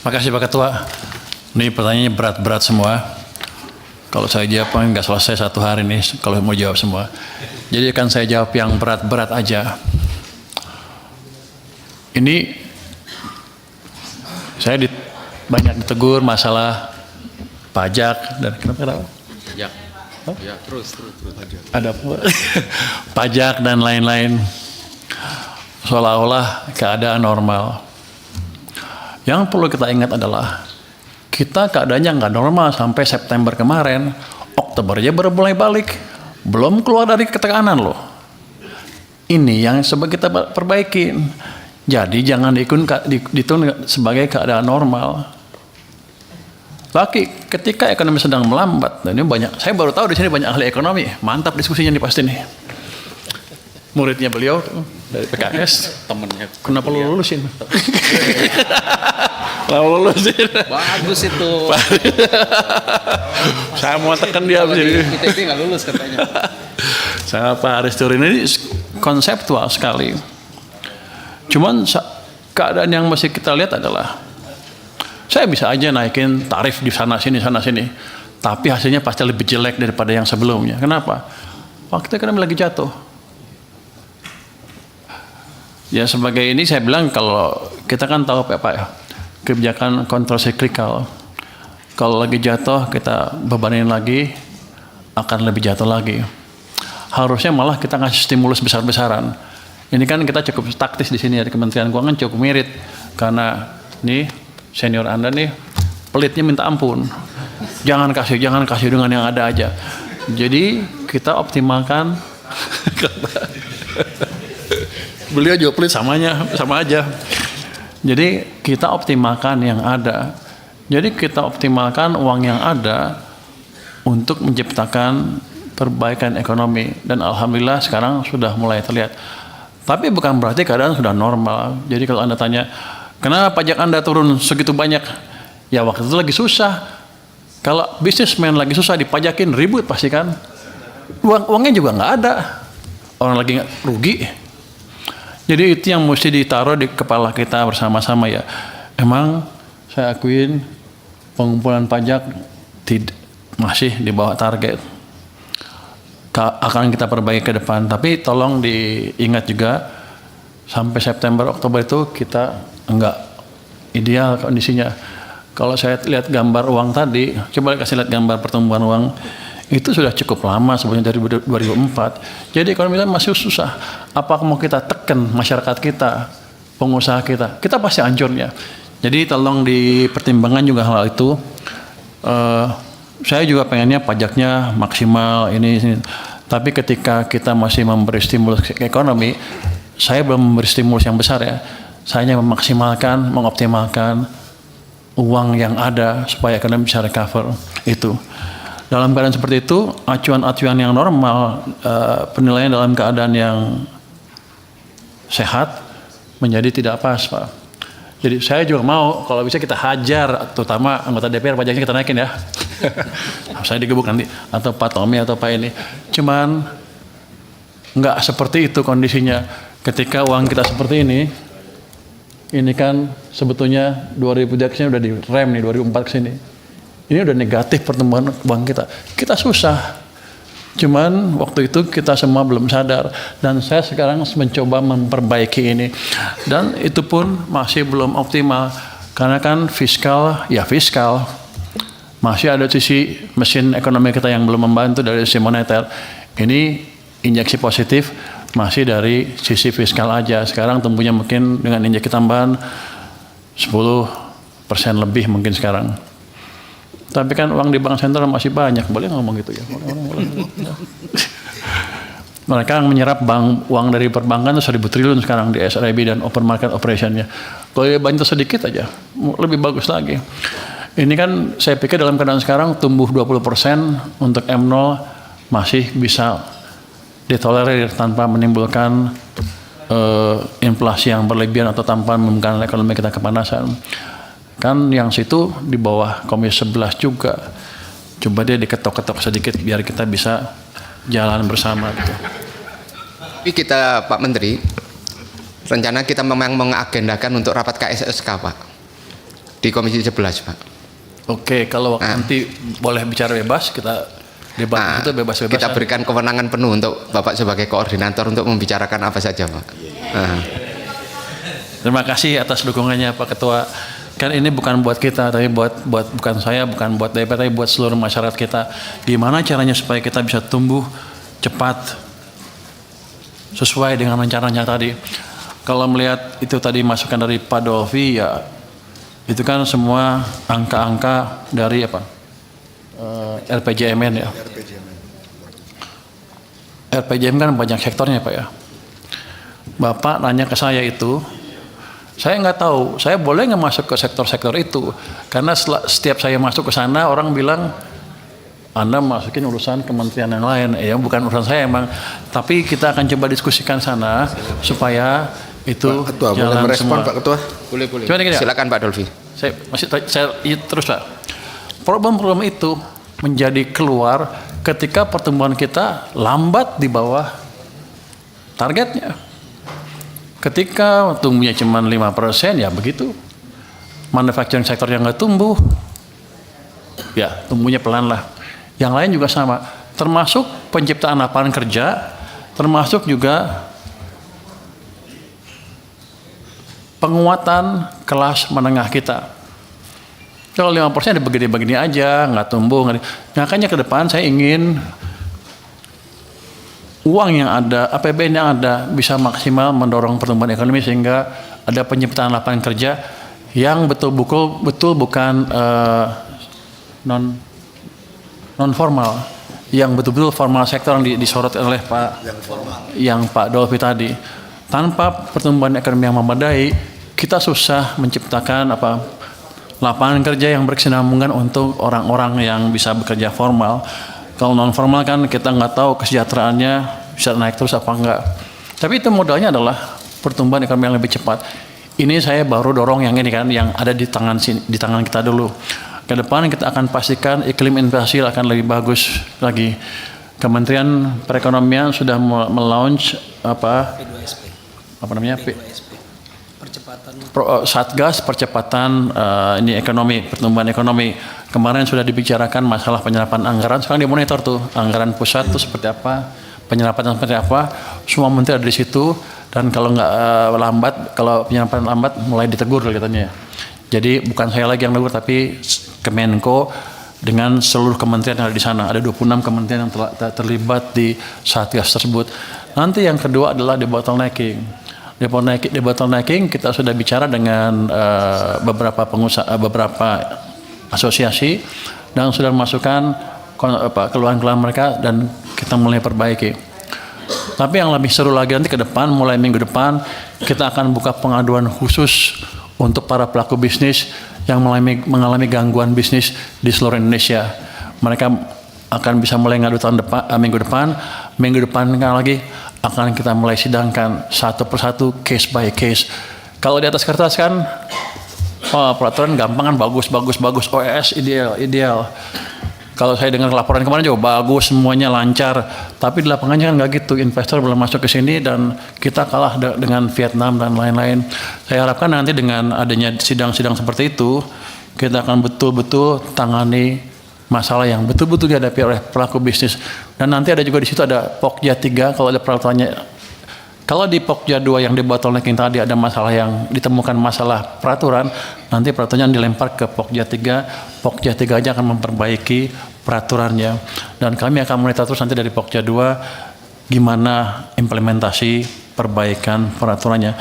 Makasih Pak Ketua. Ini pertanyaannya berat-berat semua. Kalau saya jawab nggak selesai satu hari nih kalau mau jawab semua. Jadi akan saya jawab yang berat-berat aja. Ini saya banyak ditegur masalah pajak dan kenapa? Pajak. Ya, terus. Ada apa? Pajak dan lain-lain. Seolah-olah keadaan normal. Yang perlu kita ingat adalah kita keadaannya nggak normal sampai September kemarin. Oktober aja baru mulai balik. Belum keluar dari ketekanan loh. Ini yang coba kita perbaikin. Jadi jangan dihitung sebagai keadaan normal. Lagi ketika ekonomi sedang melambat, dan ini banyak, saya baru tahu di sini banyak ahli ekonomi. Mantap diskusinya nih pasti nih. Muridnya beliau dari PKS, Temennya. kenapa lu lulusin? Kalau lulusin. Bagus itu. Saya mau tekan dia Kalau sini. di ITB nggak lulus katanya. Saya Pak Aristur ini konseptual sekali. Cuman keadaan yang mesti kita lihat adalah saya bisa aja naikin tarif di sana sini, tapi hasilnya pasti lebih jelek daripada yang sebelumnya. Kenapa? Waktu ekonomi lagi jatuh. Ya sebagai ini saya bilang kalau kita kan tahu Pak ya, kebijakan kontrasiklikal. Kalau lagi jatuh kita bebanin lagi, akan lebih jatuh lagi. Harusnya malah kita ngasih stimulus besar-besaran. Ini kan kita cukup taktis di sini ya, di Kementerian Keuangan cukup mirip karena nih senior Anda nih pelitnya minta ampun. Jangan kasih dengan yang ada aja. Jadi kita optimalkan. Beliau juga pelit sama aja. Jadi kita optimalkan yang ada. Jadi kita optimalkan uang yang ada untuk menciptakan perbaikan ekonomi dan alhamdulillah sekarang sudah mulai terlihat. Tapi bukan berarti keadaan sudah normal. Jadi kalau Anda tanya, kenapa pajak Anda turun segitu banyak? Ya waktu itu lagi susah. Kalau bisnismen lagi susah dipajakin ribut pasti kan. Uangnya juga nggak ada. Orang lagi rugi. Jadi itu yang mesti ditaruh di kepala kita bersama-sama ya. Emang saya akuin pengumpulan pajak masih di bawah target. Akan kita perbaiki ke depan. Tapi tolong diingat juga sampai September Oktober itu kita enggak ideal kondisinya. Kalau saya lihat gambar uang tadi, coba kasih lihat gambar pertumbuhan uang. Itu sudah cukup lama sebenarnya dari 2004. Jadi ekonomi kita masih susah. Apakah mau kita tekan masyarakat kita, pengusaha kita pasti hancurnya. Jadi tolong dipertimbangkan juga hal itu. Saya juga pengennya pajaknya maksimal ini. Tapi ketika kita masih memberi stimulus ke ekonomi, saya belum memberi stimulus yang besar ya. Saya hanya memaksimalkan, mengoptimalkan uang yang ada supaya ekonomi bisa recover itu. Dalam keadaan seperti itu, acuan-acuan yang normal, penilaian dalam keadaan yang sehat menjadi tidak pas, Pak. Jadi saya juga mau, kalau bisa kita hajar, terutama anggota DPR pajaknya kita naikin ya. Saya digebuk nanti, atau Pak Tommy atau Pak ini. Cuman nggak seperti itu kondisinya. Ketika uang kita seperti ini kan sebetulnya 2000 udah direm nih, 2004 ke sini. Ini udah negatif pertumbuhan uang kita. Kita susah. Cuman waktu itu kita semua belum sadar. Dan saya sekarang mencoba memperbaiki ini. Dan itu pun masih belum optimal. Karena kan fiskal. Masih ada sisi mesin ekonomi kita yang belum membantu dari sisi moneter. Ini injeksi positif masih dari sisi fiskal aja. Sekarang tumbuhnya mungkin dengan injeksi tambahan 10% lebih mungkin sekarang. Tapi kan uang di bank sentral masih banyak, boleh ngomong gitu ya. Mereka yang menyerap uang dari perbankan itu 1.000 triliun sekarang di SRIB dan open market operation-nya. Kalau dia bantu sedikit aja, lebih bagus lagi. Ini kan saya pikir dalam keadaan sekarang tumbuh 20% untuk M0 masih bisa ditolerir tanpa menimbulkan inflasi yang berlebihan atau tanpa menimbulkan ekonomi kita kepanasan. Kan yang situ di bawah Komisi 11 juga. Coba dia diketok-ketok sedikit biar kita bisa jalan bersama gitu. Tapi kita Pak Menteri, rencana kita memang mengagendakan untuk rapat KSSK Pak. di Komisi 11, Pak. Oke, kalau nanti boleh bicara bebas, kita debat itu bebas-bebas. Kita berikan kewenangan penuh untuk Bapak sebagai koordinator untuk membicarakan apa saja, Pak. Terima kasih atas dukungannya Pak Ketua. Kan ini bukan buat kita, tapi buat bukan saya, bukan buat DPR, tapi buat seluruh masyarakat kita. Gimana caranya supaya kita bisa tumbuh cepat sesuai dengan rencananya tadi. Kalau melihat itu tadi masukan dari Pak Dolfi, ya itu kan semua angka-angka dari apa? RPJMN ya. RPJMN kan banyak sektornya Pak ya. Bapak nanya ke saya itu, saya nggak tahu, saya boleh nggak masuk ke sektor-sektor itu, karena setiap saya masuk ke sana orang bilang Anda masukin urusan kementerian yang lain, ya bukan urusan saya emang, tapi kita akan coba diskusikan sana supaya itu Pak Ketua, boleh jalan merespon semua. Pak Ketua? Boleh. Cuma gini, Silakan Pak Dolfi. saya terus Pak. Problem-problem itu menjadi keluar ketika pertumbuhan kita lambat di bawah targetnya. Ketika tumbuhnya cuma 5%, ya begitu. Manufacturing sektor yang nggak tumbuh, ya tumbuhnya pelan lah. Yang lain juga sama, termasuk penciptaan lapangan kerja, termasuk juga penguatan kelas menengah kita. Kalau 5% begini-begini aja, nggak tumbuh. Makanya ke depan saya ingin uang yang ada, APBN yang ada bisa maksimal mendorong pertumbuhan ekonomi sehingga ada penciptaan lapangan kerja yang betul bukan non formal, yang betul-betul formal sektor yang disorot oleh Pak Dolfi tadi. Tanpa pertumbuhan ekonomi yang memadai, kita susah menciptakan lapangan kerja yang berkesinambungan untuk orang-orang yang bisa bekerja formal. Kalau non formal kan kita nggak tahu kesejahteraannya bisa naik terus apa enggak. Tapi itu modalnya adalah pertumbuhan ekonomi yang lebih cepat. Ini saya baru dorong yang ini kan, yang ada di tangan kita dulu. Ke depan kita akan pastikan iklim investasi akan lebih bagus lagi. Kementerian Perekonomian sudah melaunch Satgas percepatan ini ekonomi, pertumbuhan ekonomi. Kemarin sudah dibicarakan masalah penyerapan anggaran, sekarang dimonitor tuh anggaran pusat tuh seperti apa, penyerapan seperti apa. Semua menteri ada di situ, dan kalau nggak lambat, kalau penyerapan lambat mulai ditegur katanya. Jadi bukan saya lagi yang tegur, tapi Kemenko dengan seluruh kementerian yang ada di sana. Ada 26 kementerian yang terlibat di Satgas tersebut. Nanti yang kedua adalah debottlenecking. Debottlenecking kita sudah bicara dengan beberapa pengusaha, beberapa asosiasi, dan sudah memasukkan keluhan-keluhan mereka dan kita mulai perbaiki. Tapi yang lebih seru lagi nanti ke depan, mulai minggu depan kita akan buka pengaduan khusus untuk para pelaku bisnis yang mengalami gangguan bisnis di seluruh Indonesia. Mereka akan bisa mulai ngadu minggu depan lagi akan kita mulai sidangkan satu persatu, case by case. Kalau di atas kertas kan peraturan gampang kan, bagus, OES ideal. Kalau saya dengar laporan kemarin juga bagus, semuanya lancar. Tapi di lapangannya kan nggak gitu, investor belum masuk ke sini dan kita kalah dengan Vietnam dan lain-lain. Saya harapkan nanti dengan adanya sidang-sidang seperti itu, kita akan betul-betul tangani masalah yang betul-betul dihadapi oleh pelaku bisnis. Dan nanti ada juga di situ ada Pokja 3, kalau ada peraturannya. Kalau di Pokja 2 yang di bottlenecking tadi ada masalah yang ditemukan masalah peraturan, nanti peraturannya dilempar ke Pokja 3. Pokja 3 aja akan memperbaiki peraturannya. Dan kami akan monitor terus nanti dari Pokja 2 gimana implementasi perbaikan peraturannya.